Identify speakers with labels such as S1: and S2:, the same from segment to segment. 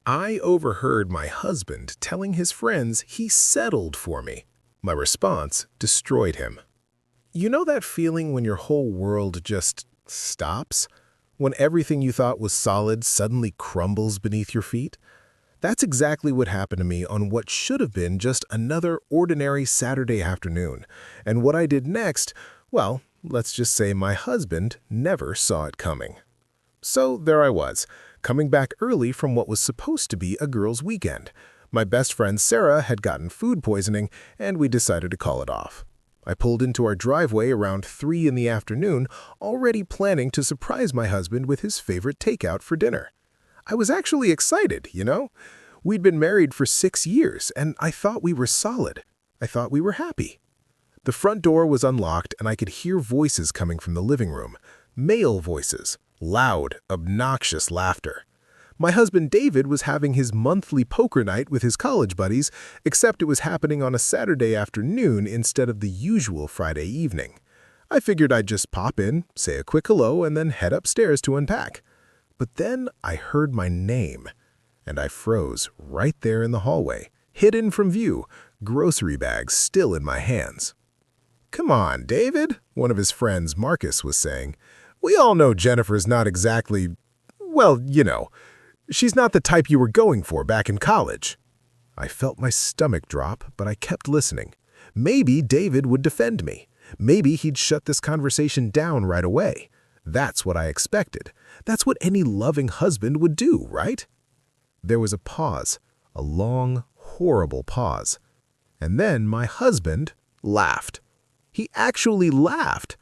S1: I overheard my husband telling his friends he settled for me. My response destroyed him. You know that feeling when your whole world just stops? When everything you thought was solid suddenly crumbles beneath your feet? That's exactly what happened to me on what should have been just another ordinary Saturday afternoon. And what I did next, well, let's just say my husband never saw it coming. So there I was, coming back early from what was supposed to be a girls' weekend. My best friend Sarah had gotten food poisoning, and we decided to call it off. I pulled into our driveway around 3 in the afternoon, already planning to surprise my husband with his favorite takeout for dinner. I was actually excited, you know? We'd been married for 6 years, and I thought we were solid. I thought we were happy. The front door was unlocked, and I could hear voices coming from the living room. Male voices. Loud, obnoxious laughter. My husband David was having his monthly poker night with his college buddies, except it was happening on a Saturday afternoon instead of the usual Friday evening. I figured I'd just pop in, say a quick hello, and then head upstairs to unpack. But then I heard my name, and I froze right there in the hallway, hidden from view, grocery bags still in my hands. "Come on, David," one of his friends, Marcus, was saying. "We all know Jennifer's not exactly, well, you know, she's not the type you were going for back in college." I felt my stomach drop, but I kept listening. Maybe David would defend me. Maybe he'd shut this conversation down right away. That's what I expected. That's what any loving husband would do, right? There was a pause, a long, horrible pause. And then my husband laughed. He actually laughed.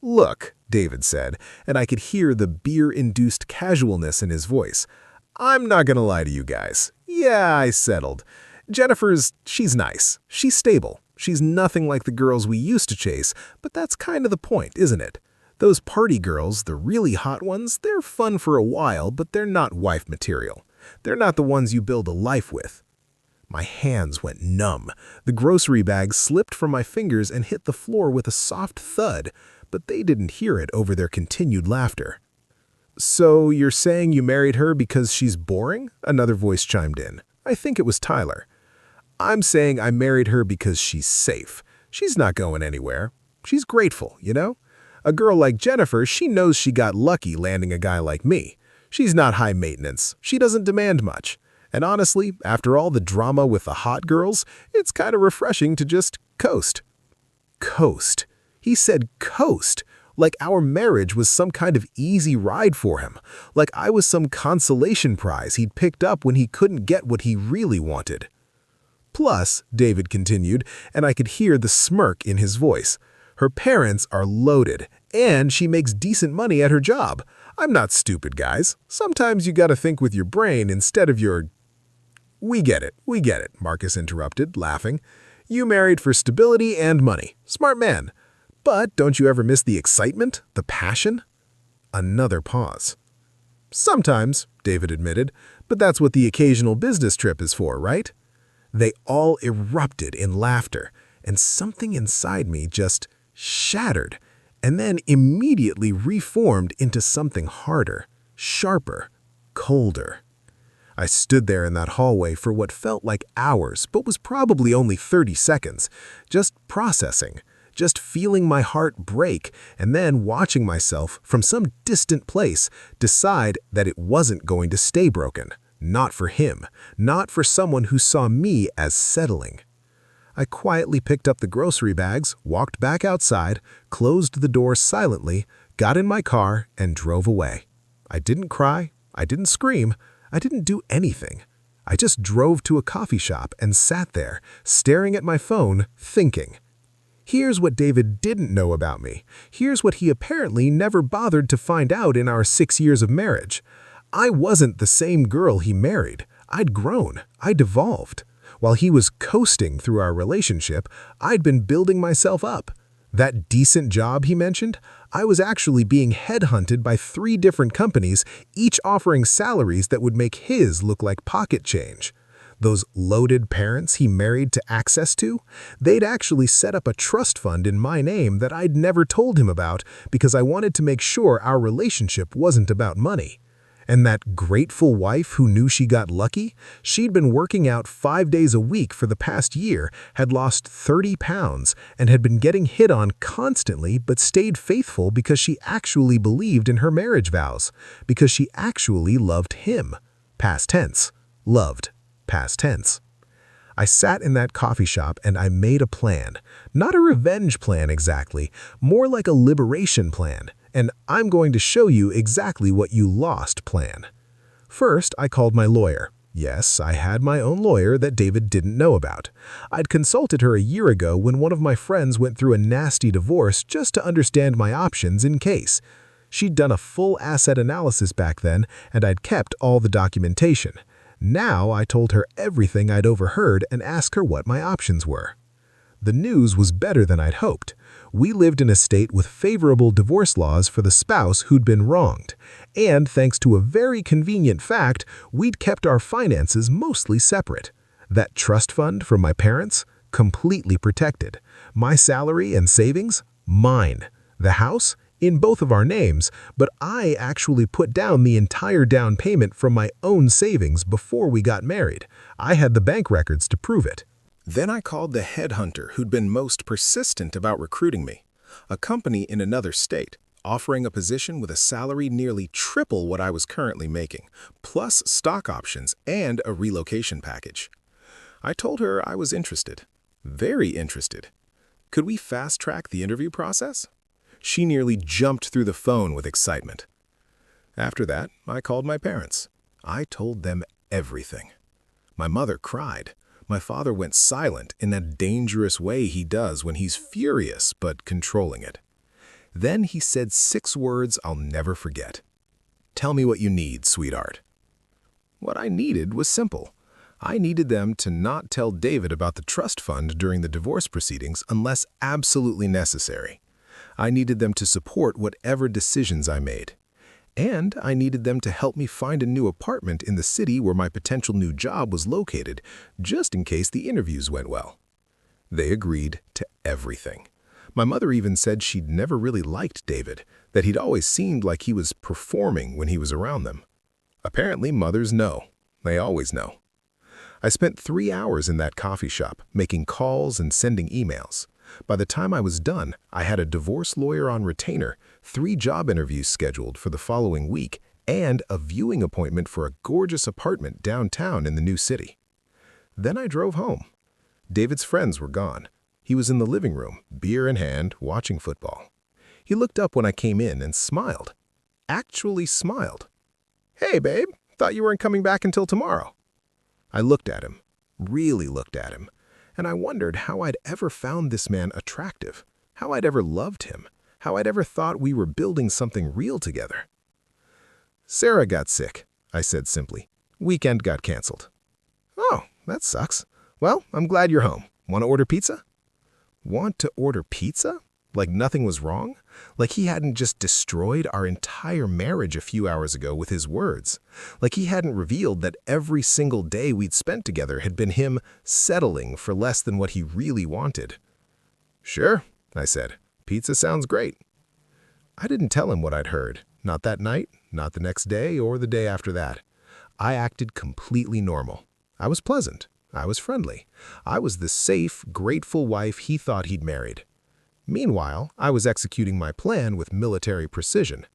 S1: "Look," David said, and I could hear the beer-induced casualness in his voice. "I'm not gonna lie to you guys. Yeah, I settled. She's nice. She's stable. She's nothing like the girls we used to chase, but that's kind of the point, isn't it? Those party girls, the really hot ones, they're fun for a while, but they're not wife material. They're not the ones you build a life with." My hands went numb. The grocery bag slipped from my fingers and hit the floor with a soft thud, but they didn't hear it over their continued laughter. "So you're saying you married her because she's boring?" Another voice chimed in. I think it was Tyler. "I'm saying I married her because she's safe. She's not going anywhere. She's grateful, you know? A girl like Jennifer, she knows she got lucky landing a guy like me. She's not high maintenance. She doesn't demand much. And honestly, after all the drama with the hot girls, it's kind of refreshing to just coast." Coast. He said coast, like our marriage was some kind of easy ride for him, like I was some consolation prize he'd picked up when he couldn't get what he really wanted. "Plus," David continued, and I could hear the smirk in his voice, "her parents are loaded, and she makes decent money at her job. I'm not stupid, guys. Sometimes you gotta think with your brain instead of your—" We get it, Marcus interrupted, laughing. "You married for stability and money. Smart man. But don't you ever miss the excitement, the passion?" Another pause. "Sometimes," David admitted, "but that's what the occasional business trip is for, right?" They all erupted in laughter, and something inside me just shattered, and then immediately reformed into something harder, sharper, colder. I stood there in that hallway for what felt like hours, but was probably only 30 seconds, just processing, just feeling my heart break, and then watching myself from some distant place decide that it wasn't going to stay broken. Not for him, not for someone who saw me as settling. I quietly picked up the grocery bags, walked back outside, closed the door silently, got in my car, and drove away. I didn't cry, I didn't scream, I didn't do anything. I just drove to a coffee shop and sat there, staring at my phone, thinking. Here's what David didn't know about me. Here's what he apparently never bothered to find out in our 6 years of marriage. I wasn't the same girl he married. I'd grown. I'd evolved. While he was coasting through our relationship, I'd been building myself up. That decent job he mentioned, I was actually being headhunted by 3 different companies, each offering salaries that would make his look like pocket change. Those loaded parents he married to access to, they'd actually set up a trust fund in my name that I'd never told him about because I wanted to make sure our relationship wasn't about money. And that grateful wife who knew she got lucky, she'd been working out 5 days a week for the past year, had lost 30 pounds, and had been getting hit on constantly but stayed faithful because she actually believed in her marriage vows, because she actually loved him. Past tense. Loved. Past tense. I sat in that coffee shop and I made a plan. Not a revenge plan exactly, more like a liberation plan. And I'm going to show you exactly what you lost plan. First, I called my lawyer. Yes, I had my own lawyer that David didn't know about. I'd consulted her a year ago when one of my friends went through a nasty divorce just to understand my options in case. She'd done a full asset analysis back then, and I'd kept all the documentation. Now I told her everything I'd overheard and asked her what my options were. The news was better than I'd hoped. We lived in a state with favorable divorce laws for the spouse who'd been wronged. And thanks to a very convenient fact, we'd kept our finances mostly separate. That trust fund from my parents? Completely protected. My salary and savings? Mine. The house? In both of our names, but I actually put down the entire down payment from my own savings before we got married. I had the bank records to prove it. Then I called the headhunter who'd been most persistent about recruiting me, a company in another state, offering a position with a salary nearly triple what I was currently making, plus stock options and a relocation package. I told her I was interested, very interested. Could we fast-track the interview process? She nearly jumped through the phone with excitement. After that, I called my parents. I told them everything. My mother cried. My father went silent in that dangerous way he does when he's furious but controlling it. Then he said 6 words I'll never forget. "Tell me what you need, sweetheart." What I needed was simple. I needed them to not tell David about the trust fund during the divorce proceedings unless absolutely necessary. I needed them to support whatever decisions I made. And I needed them to help me find a new apartment in the city where my potential new job was located, just in case the interviews went well. They agreed to everything. My mother even said she'd never really liked David, that he'd always seemed like he was performing when he was around them. Apparently, mothers know. They always know. I spent 3 hours in that coffee shop, making calls and sending emails. By the time I was done, I had a divorce lawyer on retainer, 3 job interviews scheduled for the following week, and a viewing appointment for a gorgeous apartment downtown in the new city. Then I drove home. David's friends were gone. He was in the living room, beer in hand, watching football. He looked up when I came in and smiled. Actually smiled. "Hey, babe, thought you weren't coming back until tomorrow." I looked at him, really looked at him, and I wondered how I'd ever found this man attractive, how I'd ever loved him, how I'd ever thought we were building something real together. "Sarah got sick," I said simply. "Weekend got canceled." "Oh, that sucks. Well, I'm glad you're home. Want to order pizza?" Want to order pizza? Like nothing was wrong? Like he hadn't just destroyed our entire marriage a few hours ago with his words? Like he hadn't revealed that every single day we'd spent together had been him settling for less than what he really wanted? "Sure," I said. "Pizza sounds great." I didn't tell him what I'd heard. Not that night, not the next day, or the day after that. I acted completely normal. I was pleasant. I was friendly. I was the safe, grateful wife he thought he'd married. Meanwhile, I was executing my plan with military precision.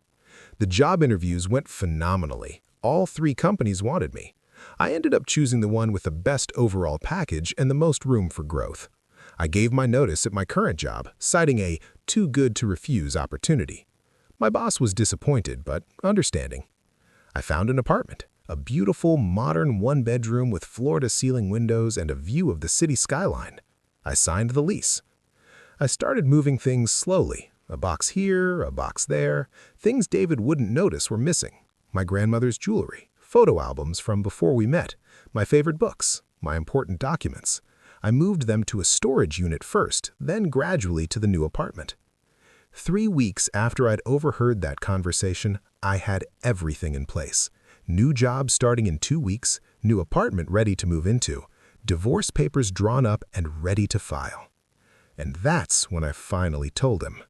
S1: The job interviews went phenomenally. All 3 companies wanted me. I ended up choosing the one with the best overall package and the most room for growth. I gave my notice at my current job, citing a too good to refuse opportunity. My boss was disappointed, but understanding. I found an apartment, a beautiful, modern 1-bedroom with floor-to-ceiling windows and a view of the city skyline. I signed the lease. I started moving things slowly, a box here, a box there. Things David wouldn't notice were missing. My grandmother's jewelry, photo albums from before we met, my favorite books, my important documents. I moved them to a storage unit first, then gradually to the new apartment. 3 weeks after I'd overheard that conversation, I had everything in place. New job starting in 2 weeks, new apartment ready to move into, divorce papers drawn up and ready to file. And that's when I finally told him.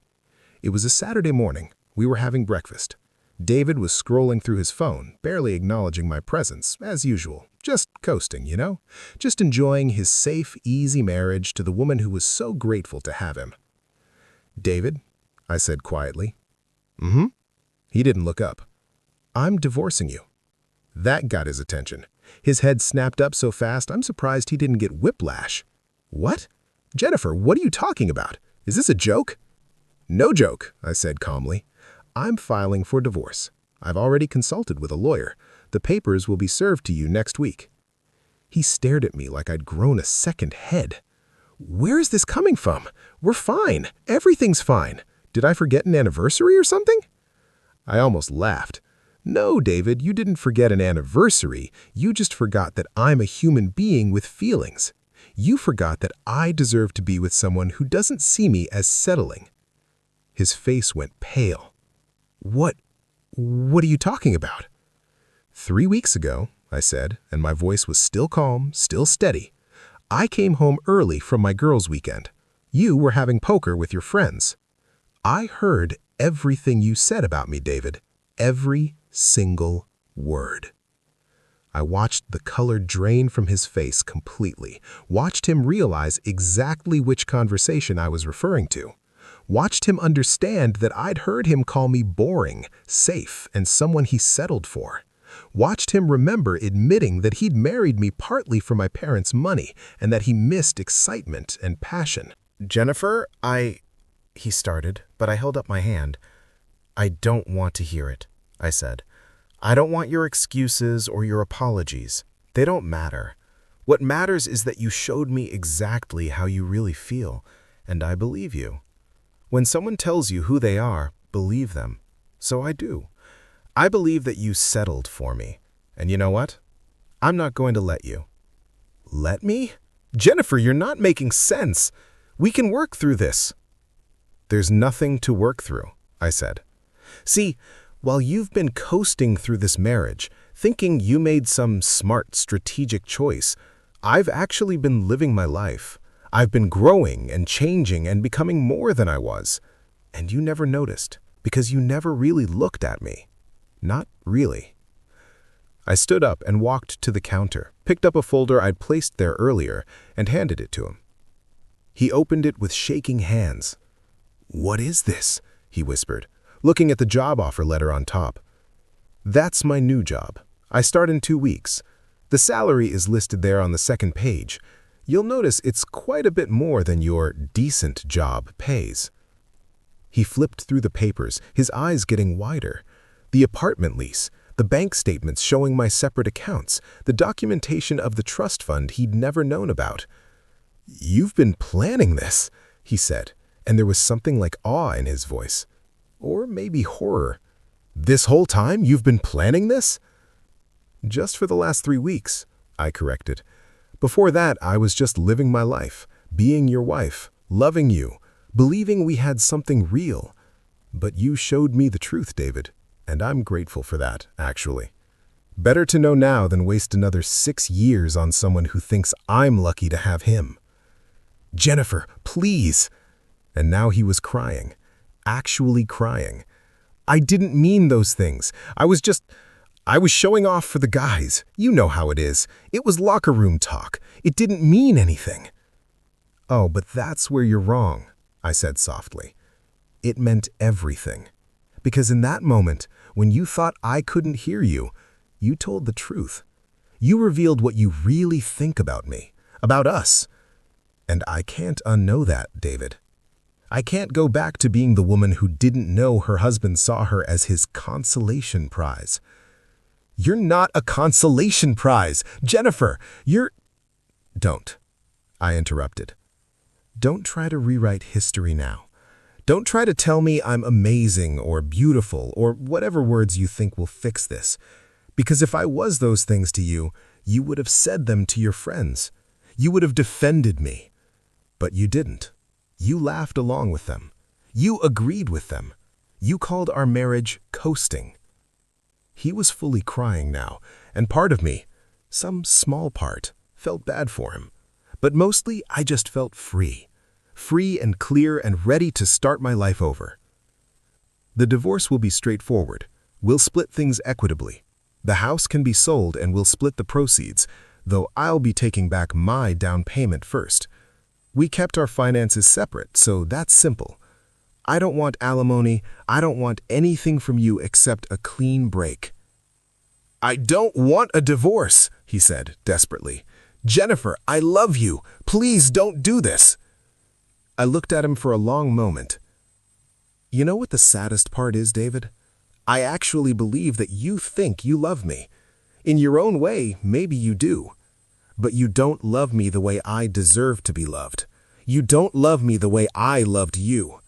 S1: It was a Saturday morning. We were having breakfast. David was scrolling through his phone, barely acknowledging my presence, as usual. Just coasting, you know? Just enjoying his safe, easy marriage to the woman who was so grateful to have him. "David," I said quietly. "Mm-hmm." He didn't look up. "I'm divorcing you." That got his attention. His head snapped up so fast, I'm surprised he didn't get whiplash. "What? Jennifer, what are you talking about? Is this a joke?" "No joke," I said calmly. "I'm filing for divorce. I've already consulted with a lawyer. The papers will be served to you next week." He stared at me like I'd grown a second head. "Where is this coming from? We're fine. Everything's fine. Did I forget an anniversary or something?" I almost laughed. "No, David, you didn't forget an anniversary. You just forgot that I'm a human being with feelings. You forgot that I deserve to be with someone who doesn't see me as settling." His face went pale. What are you talking about?" 3 weeks ago," I said, and my voice was still calm, still steady. "I came home early from my girls' weekend. You were having poker with your friends. I heard everything you said about me, David. Every single word." I watched the color drain from his face completely, watched him realize exactly which conversation I was referring to, watched him understand that I'd heard him call me boring, safe, and someone he settled for, watched him remember admitting that he'd married me partly for my parents' money and that he missed excitement and passion.
S2: "Jennifer, he started, but I held up my hand. "I don't want to hear it," I said. "I don't want your excuses or your apologies. They don't matter. What matters is that you showed me exactly how you really feel, and I believe you. When someone tells you who they are, believe them. So I do. I believe that you settled for me. And you know what? I'm not going to let you." "Let me? Jennifer, you're not making sense. We can work through this." "There's nothing to work through," I said. "See, while you've been coasting through this marriage, thinking you made some smart, strategic choice, I've actually been living my life. I've been growing and changing and becoming more than I was. And you never noticed, because you never really looked at me. Not really." I stood up and walked to the counter, picked up a folder I'd placed there earlier, and handed it to him. He opened it with shaking hands. "What is this?" he whispered, looking at the job offer letter on top. "That's my new job. I start in 2 weeks. The salary is listed there on the second page. You'll notice it's quite a bit more than your decent job pays." He flipped through the papers, his eyes getting wider. The apartment lease, the bank statements showing my separate accounts, the documentation of the trust fund he'd never known about. "You've been planning this," he said, and there was something like awe in his voice. Or maybe horror. "This whole time you've been planning this?" "Just for the last 3 weeks, I corrected. "Before that, I was just living my life, being your wife, loving you, believing we had something real. But you showed me the truth, David, and I'm grateful for that, actually. Better to know now than waste another 6 years on someone who thinks I'm lucky to have him." "Jennifer, please!" And now he was crying. Actually crying. "I didn't mean those things. I was showing off for the guys. You know how it is. It was locker room talk. It didn't mean anything." "Oh, but that's where you're wrong," I said softly. "It meant everything. Because in that moment, when you thought I couldn't hear you, you told the truth. You revealed what you really think about me, about us. And I can't unknow that, David. I can't go back to being the woman who didn't know her husband saw her as his consolation prize." "You're not a consolation prize, Jennifer. You're—" "Don't," I interrupted. "Don't try to rewrite history now. Don't try to tell me I'm amazing or beautiful or whatever words you think will fix this. Because if I was those things to you, you would have said them to your friends. You would have defended me. But you didn't. You laughed along with them. You agreed with them. You called our marriage coasting." He was fully crying now, and part of me, some small part, felt bad for him. But mostly, I just felt free. Free and clear and ready to start my life over. "The divorce will be straightforward,"
S1: We'll split things equitably. The house can be sold and we'll split the proceeds, though I'll be taking back my down payment first. We kept our finances separate, so that's simple. I don't want alimony. I don't want anything from you except a clean break." "I don't want a divorce," he said desperately. "Jennifer, I love you. Please don't do this." I looked at him for a long moment. "You know what the saddest part is, David? I actually believe that you think you love me. In your own way, maybe you do. But you don't love me the way I deserve to be loved. You don't love me the way I loved you.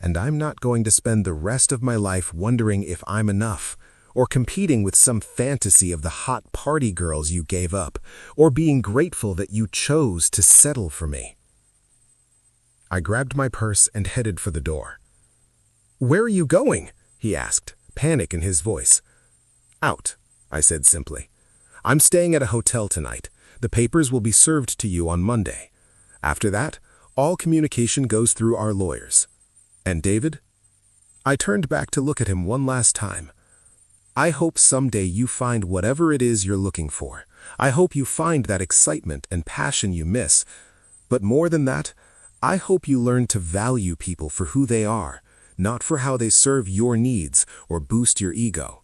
S1: And I'm not going to spend the rest of my life wondering if I'm enough, or competing with some fantasy of the hot party girls you gave up, or being grateful that you chose to settle for me." I grabbed my purse and headed for the door. "Where are you going?" he asked, panic in his voice. "Out," I said simply. "I'm staying at a hotel tonight. The papers will be served to you on Monday. After that, all communication goes through our lawyers. And David?" I turned back to look at him one last time. "I hope someday you find whatever it is you're looking for. I hope you find that excitement and passion you miss. But more than that, I hope you learn to value people for who they are, not for how they serve your needs or boost your ego.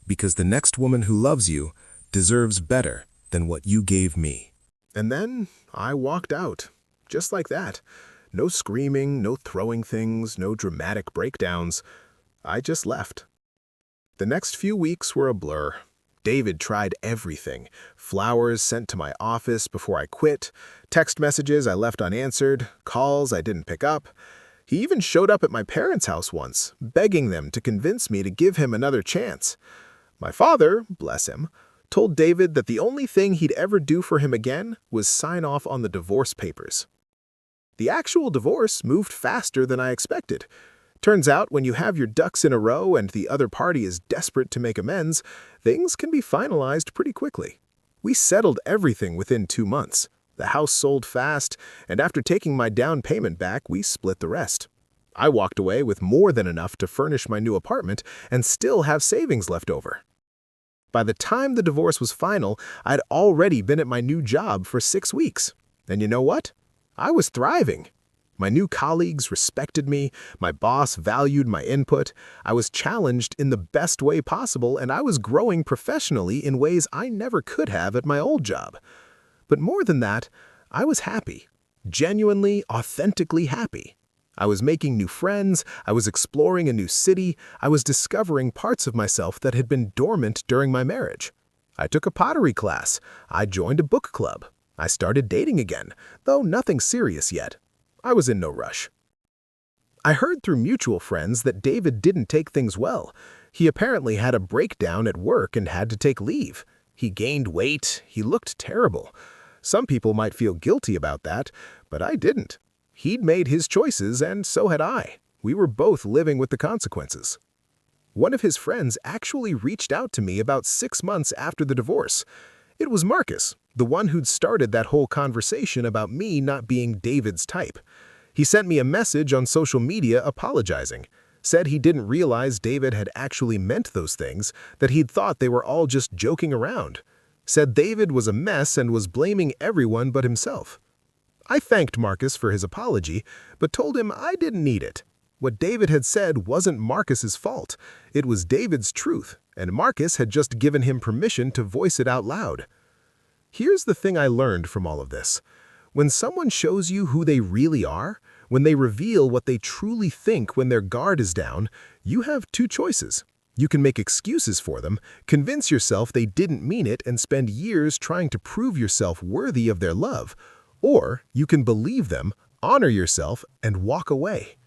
S1: Because the next woman who loves you deserves better than what you gave me." And then I walked out, just like that. No screaming, no throwing things, no dramatic breakdowns. I just left. The next few weeks were a blur. David tried everything. Flowers sent to my office before I quit, text messages I left unanswered, calls I didn't pick up. He even showed up at my parents' house once, begging them to convince me to give him another chance. My father, bless him, told David that the only thing he'd ever do for him again was sign off on the divorce papers. The actual divorce moved faster than I expected. Turns out when you have your ducks in a row and the other party is desperate to make amends, things can be finalized pretty quickly. We settled everything within 2 months. The house sold fast, and after taking my down payment back, we split the rest. I walked away with more than enough to furnish my new apartment and still have savings left over. By the time the divorce was final, I'd already been at my new job for 6 weeks. And you know what? I was thriving. My new colleagues respected me, my boss valued my input, I was challenged in the best way possible, and I was growing professionally in ways I never could have at my old job. But more than that, I was happy. Genuinely, authentically happy. I was making new friends, I was exploring a new city, I was discovering parts of myself that had been dormant during my marriage. I took a pottery class, I joined a book club, I started dating again, though nothing serious yet. I was in no rush. I heard through mutual friends that David didn't take things well. He apparently had a breakdown at work and had to take leave. He gained weight, he looked terrible. Some people might feel guilty about that, but I didn't. He'd made his choices, and so had I. We were both living with the consequences. One of his friends actually reached out to me about 6 months after the divorce. It was Marcus, the one who'd started that whole conversation about me not being David's type. He sent me a message on social media apologizing, said he didn't realize David had actually meant those things, that he'd thought they were all just joking around, said David was a mess and was blaming everyone but himself. I thanked Marcus for his apology, but told him I didn't need it. What David had said wasn't Marcus's fault. It was David's truth, and Marcus had just given him permission to voice it out loud. Here's the thing I learned from all of this. When someone shows you who they really are, when they reveal what they truly think when their guard is down, you have 2 choices. You can make excuses for them, convince yourself they didn't mean it, and spend years trying to prove yourself worthy of their love, or you can believe them, honor yourself, and walk away.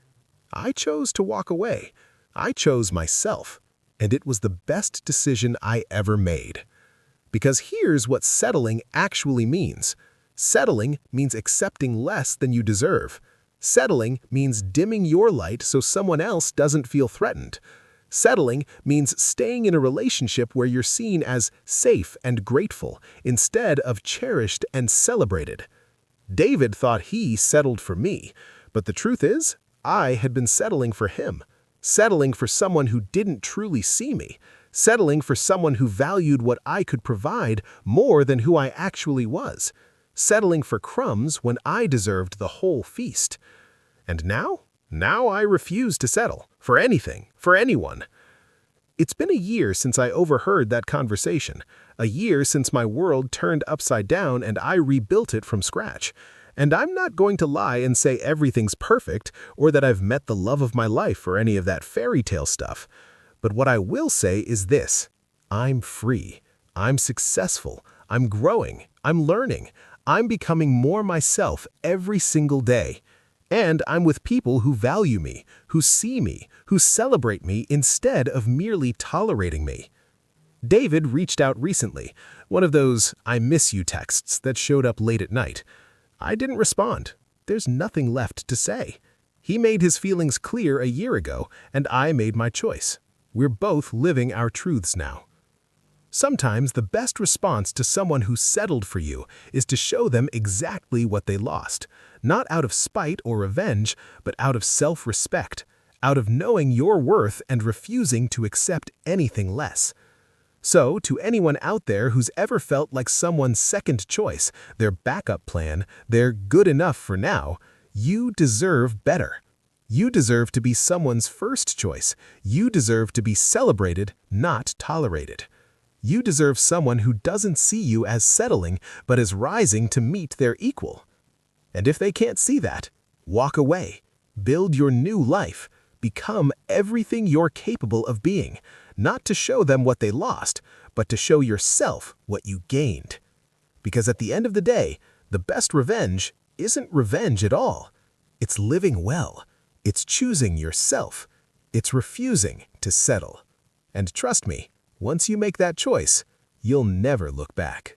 S1: I chose to walk away. I chose myself, and it was the best decision I ever made. Because here's what settling actually means. Settling means accepting less than you deserve. Settling means dimming your light so someone else doesn't feel threatened. Settling means staying in a relationship where you're seen as safe and grateful instead of cherished and celebrated. David thought he settled for me, but the truth is, I had been settling for him. settling for someone who didn't truly see me, settling for someone who valued what I could provide more than who I actually was, settling for crumbs when I deserved the whole feast. And now I refuse to settle for anything, for anyone. It's been a year since I overheard that conversation, a year since my world turned upside down and I rebuilt it from scratch. And I'm not going to lie and say everything's perfect or that I've met the love of my life or any of that fairy tale stuff. But what I will say is this: I'm free. I'm successful. I'm growing. I'm learning. I'm becoming more myself every single day. And I'm with people who value me, who see me, who celebrate me instead of merely tolerating me. David reached out recently, one of those "I miss you" texts that showed up late at night. I didn't respond. There's nothing left to say. He made his feelings clear a year ago, and I made my choice. We're both living our truths now. Sometimes the best response to someone who settled for you is to show them exactly what they lost, not out of spite or revenge, but out of self-respect, out of knowing your worth and refusing to accept anything less. So, to anyone out there who's ever felt like someone's second choice, their backup plan, their good enough for now, you deserve better. You deserve to be someone's first choice. You deserve to be celebrated, not tolerated. You deserve someone who doesn't see you as settling, but as rising to meet their equal. And if they can't see that, walk away. Build your new life. Become everything you're capable of being, not to show them what they lost, but to show yourself what you gained. Because at the end of the day, the best revenge isn't revenge at all. It's living well. It's choosing yourself. It's refusing to settle. And trust me, once you make that choice, you'll never look back.